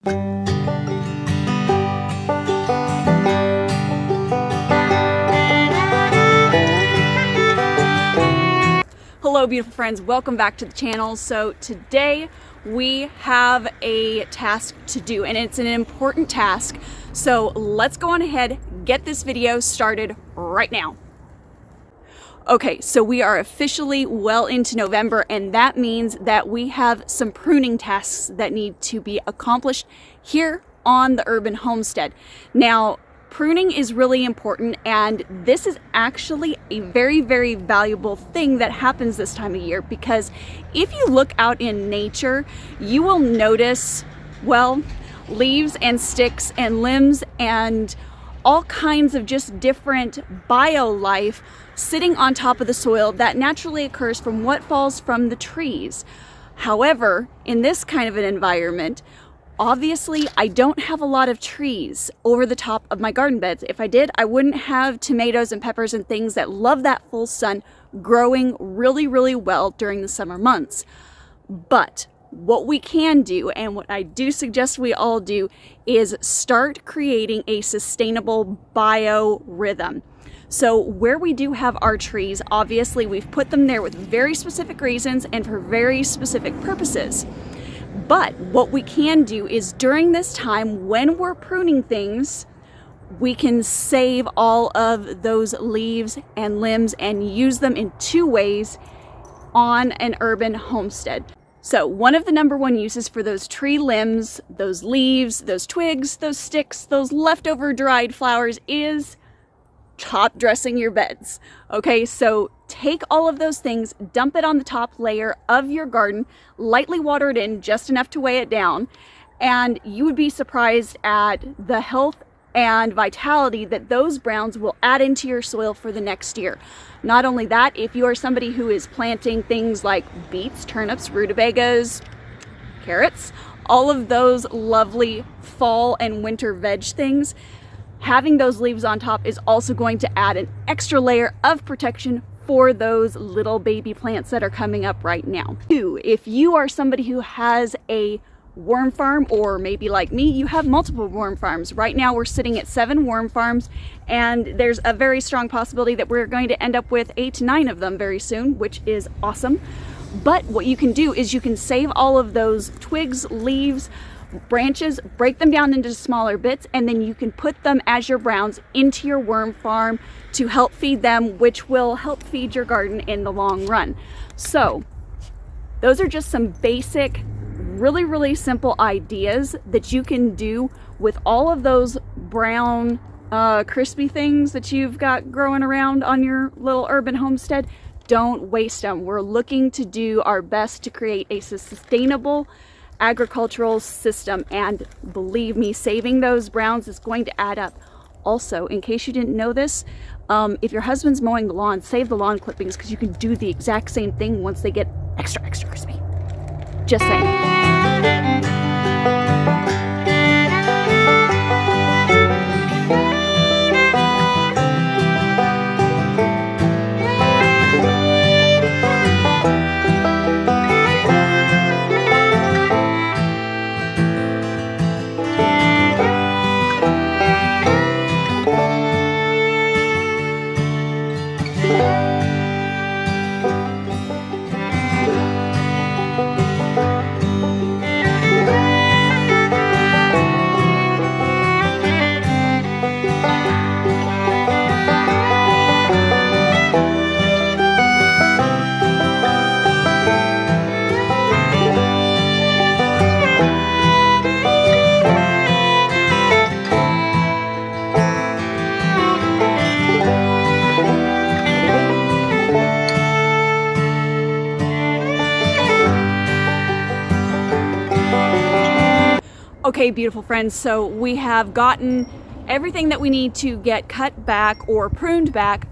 Hello beautiful friends, welcome back to the channel. So today we have a task to do, and it's an important task. So let's go on ahead, get this video started right now. Okay, so we are officially well into November, and that means that we have some pruning tasks that need to be accomplished here on the urban homestead. Now, pruning is really important, and this is actually a very, very valuable thing that happens this time of year, because if you look out in nature, you will notice, well, leaves and sticks and limbs and all kinds of just different bio-life sitting on top of the soil that naturally occurs from what falls from the trees. However, in this kind of an environment, obviously, I don't have a lot of trees over the top of my garden beds. If I did, I wouldn't have tomatoes and peppers and things that love that full sun growing really, really well during the summer months. But what we can do, and what I do suggest we all do, is start creating a sustainable biorhythm. So where we do have our trees, obviously we've put them there with very specific reasons and for very specific purposes. But what we can do is during this time when we're pruning things, we can save all of those leaves and limbs and use them in two ways on an urban homestead. So one of the number one uses for those tree limbs, those leaves, those twigs, those sticks, those leftover dried flowers is top dressing your beds. Okay, so take all of those things, dump it on the top layer of your garden, lightly water it in just enough to weigh it down, and you would be surprised at the health and vitality that those browns will add into your soil for the next year. Not only that, if you are somebody who is planting things like beets, turnips, rutabagas, carrots, all of those lovely fall and winter veg things, having those leaves on top is also going to add an extra layer of protection for those little baby plants that are coming up right now. If you are somebody who has a worm farm, or maybe like me, you have multiple worm farms. Right now we're sitting at 7 worm farms, and there's a very strong possibility that we're going to end up with 8 to 9 of them very soon, which is awesome. But what you can do is you can save all of those twigs, leaves, branches, break them down into smaller bits, and then you can put them as your browns into your worm farm to help feed them, which will help feed your garden in the long run. So those are just some basic, really, really simple ideas that you can do with all of those brown, crispy things that you've got growing around on your little urban homestead. Don't waste them. We're looking to do our best to create a sustainable agricultural system, and believe me, saving those browns is going to add up. Also, in case you didn't know this, if your husband's mowing the lawn, save the lawn clippings, because you can do the exact same thing once they get extra crispy. Just saying. Okay, beautiful friends, so we have gotten everything that we need to get cut back or pruned back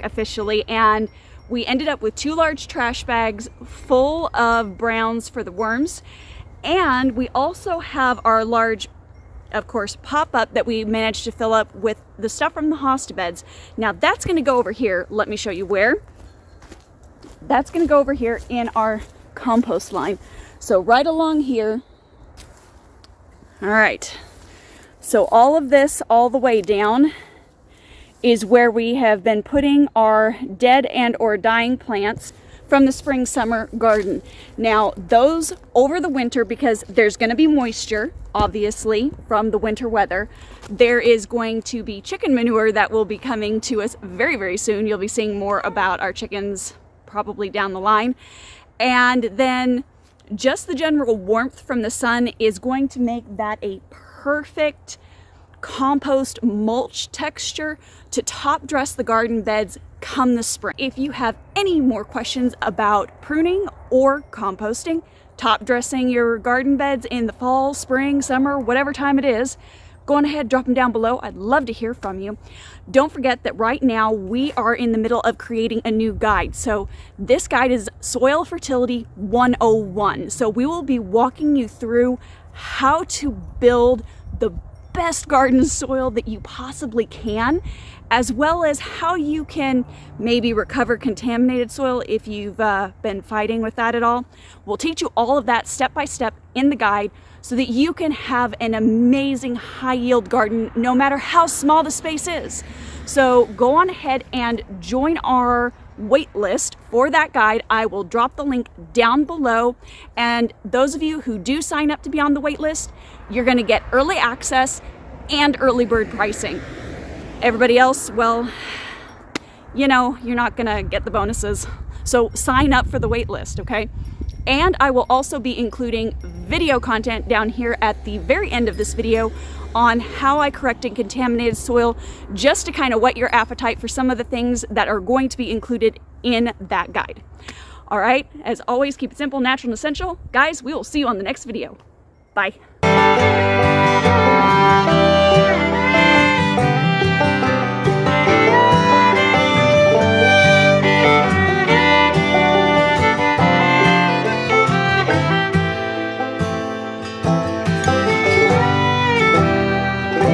officially, and we ended up with 2 large trash bags full of browns for the worms, and we also have our large, of course, pop-up that we managed to fill up with the stuff from the hosta beds. Now that's going to go over here. Let me show you where. That's going to go over here in our compost line. So right along here All right, so all of this all the way down is where we have been putting our dead and or dying plants from the spring summer garden. Now those over the winter, because there's going to be moisture obviously from the winter weather, there is going to be chicken manure that will be coming to us very, very soon. You'll be seeing more about our chickens probably down the line. And then just the general warmth from the sun is going to make that a perfect compost mulch texture to top dress the garden beds come the spring. If you have any more questions about pruning or composting, top dressing your garden beds in the fall, spring, summer, whatever time it is, go on ahead, drop them down below. I'd love to hear from you. Don't forget that right now we are in the middle of creating a new guide. So this guide is Soil Fertility 101. So we will be walking you through how to build the best garden soil that you possibly can, as well as how you can maybe recover contaminated soil if you've been fighting with that at all. We'll teach you all of that step by step in the guide so that you can have an amazing high yield garden no matter how small the space is. So go on ahead and join our wait list for that guide. I will drop the link down below, and those of you who do sign up to be on the wait list, you're going to get early access and early bird pricing. Everybody else, well, you know, you're not going to get the bonuses. So sign up for the wait list, okay? And I will also be including video content down here at the very end of this video on how I corrected contaminated soil, just to kind of whet your appetite for some of the things that are going to be included in that guide. All right, as always, keep it simple, natural, and essential. Guys, we will see you on the next video. Bye.